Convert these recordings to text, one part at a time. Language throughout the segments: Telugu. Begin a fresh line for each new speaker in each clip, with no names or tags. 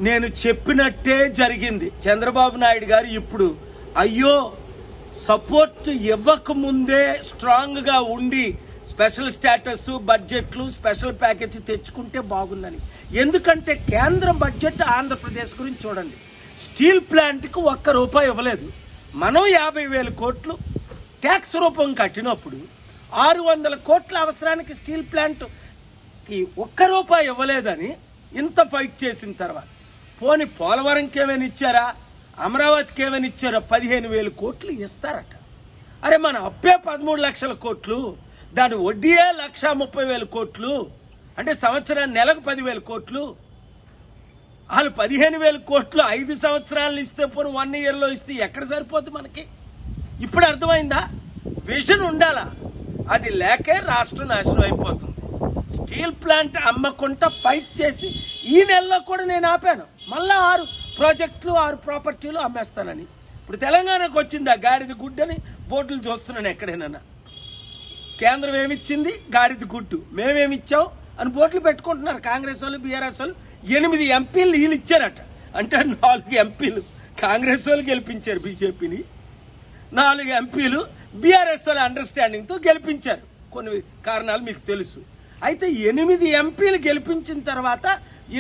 నేను చెప్పినట్టే జరిగింది. చంద్రబాబు నాయుడు గారు ఇప్పుడు అయ్యో సపోర్ట్ ఇవ్వక ముందే స్ట్రాంగ్ గా ఉండి స్పెషల్ స్టేటస్ బడ్జెట్లు స్పెషల్ ప్యాకేజీ తెచ్చుకుంటే బాగుందని. ఎందుకంటే కేంద్ర బడ్జెట్ ఆంధ్రప్రదేశ్ గురించి చూడండి. స్టీల్ ప్లాంట్ కు ₹1 ఇవ్వలేదు. మనం 50,000 కోట్లు ట్యాక్స్ రూపం కట్టినప్పుడు 600 కోట్ల అవసరానికి స్టీల్ ప్లాంట్ కి ₹1 ఇవ్వలేదని ఇంత ఫైట్ చేసిన తర్వాత పోని పోలవరంకి ఏమైనా ఇచ్చారా, అమరావతికి ఏమైనా ఇచ్చారా? 15,000 కోట్లు ఇస్తారట. అరే మన అప్పే 13 లక్షల కోట్లు, దాని వడ్డీయే 1,30,000 కోట్లు, అంటే సంవత్సరానికి నెలకు 10,000 కోట్లు. వాళ్ళు 15,000 కోట్లు 5 సంవత్సరాలు ఇస్తే పోను 1 ఇయర్లో ఇస్తే ఎక్కడ సరిపోద్ది మనకి? ఇప్పుడు అర్థమైందా? విజన్ ఉండాలా, అది లేకే రాష్ట్రం నాశనం అయిపోతుంది. స్టీల్ ప్లాంట్ అమ్మకుండా ఫైట్ చేసి ఈ నెలలో కూడా నేను ఆపాను. మళ్ళా 6 ప్రాజెక్టులు 6 ప్రాపర్టీలు అమ్మేస్తానని. ఇప్పుడు తెలంగాణకు వచ్చింది ఆ గాడిద గుడ్డని బోర్డులు చూస్తున్నాను ఎక్కడైనా. కేంద్రం ఏమిచ్చింది? గాడిద గుడ్డు. మేమేమిచ్చాం అని బోర్డులు పెట్టుకుంటున్నారు కాంగ్రెస్ వాళ్ళు బీఆర్ఎస్ వాళ్ళు. 8 ఎంపీలు వీళ్ళు ఇచ్చారట. అంటే 4 ఎంపీలు కాంగ్రెస్ వాళ్ళు గెలిపించారు బీజేపీని, 4 ఎంపీలు బీఆర్ఎస్ వాళ్ళ అండర్స్టాండింగ్ తో గెలిపించారు. కొన్ని కారణాలు మీకు తెలుసు. అయితే 8 ఎంపీలు గెలిపించిన తర్వాత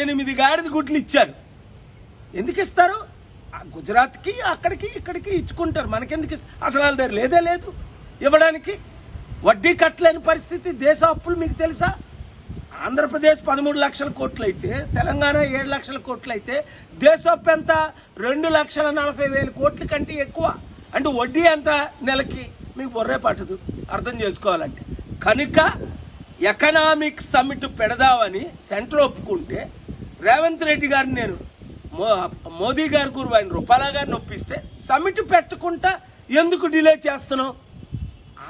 8 గాడిద గుడ్లు ఇచ్చారు. ఎందుకు ఇస్తారు? గుజరాత్ కి అక్కడికి ఇక్కడికి ఇచ్చుకుంటారు. మనకెందుకు? అసలు వాళ్ళ దగ్గర లేదే లేదు ఇవ్వడానికి. వడ్డీ కట్టలేని పరిస్థితి. దేశ అప్పులు మీకు తెలుసా? ఆంధ్రప్రదేశ్ 13 లక్షల కోట్లు అయితే, తెలంగాణ 7 లక్షల కోట్లు అయితే, దేశ అప్పు ఎంత? 2,40,000 కోట్ల కంటే ఎక్కువ. అంటే వడ్డీ ఎంత నెలకి? మీకు బొర్రే పట్టదు అర్థం చేసుకోవాలంటే. కనుక ఎకనామిక్ సమ్మిట్ పెడదామని సెంటర్ ఒప్పుకుంటే రేవంత్ రెడ్డి గారిని నేను మోదీ గారి గురు ఆయన రూపాలా గారిని ఒప్పిస్తే సమ్మిట్ పెట్టకుండా ఎందుకు డిలే చేస్తున్నాం?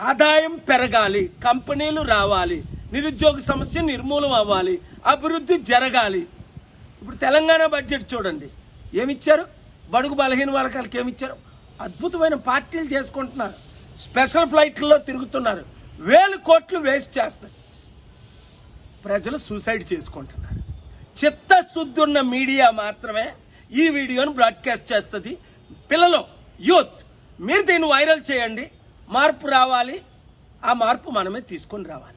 ఆదాయం పెరగాలి, కంపెనీలు రావాలి, నిరుద్యోగ సమస్య నిర్మూలం అవ్వాలి, అభివృద్ధి జరగాలి. ఇప్పుడు తెలంగాణ బడ్జెట్ చూడండి ఏమిచ్చారు? బడుగు బలహీన వర్గాలకు ఏమిచ్చారు? అద్భుతమైన పార్టీలు చేసుకుంటున్నారు, స్పెషల్ ఫ్లైట్లలో తిరుగుతున్నారు, 1,000 కోట్లు వేస్ట్ చేస్తారు. ప్రజలు సూసైడ్ చేసుకుంటున్నారు. చిత్తశుద్ధి ఉన్న మీడియా మాత్రమే ఈ వీడియోను బ్రాడ్కాస్ట్ చేస్తుంది. పిల్లలు, యూత్, మీరు దీన్ని వైరల్ చేయండి. మార్పు రావాలి. ఆ మార్పు మనమే తీసుకొని రావాలి.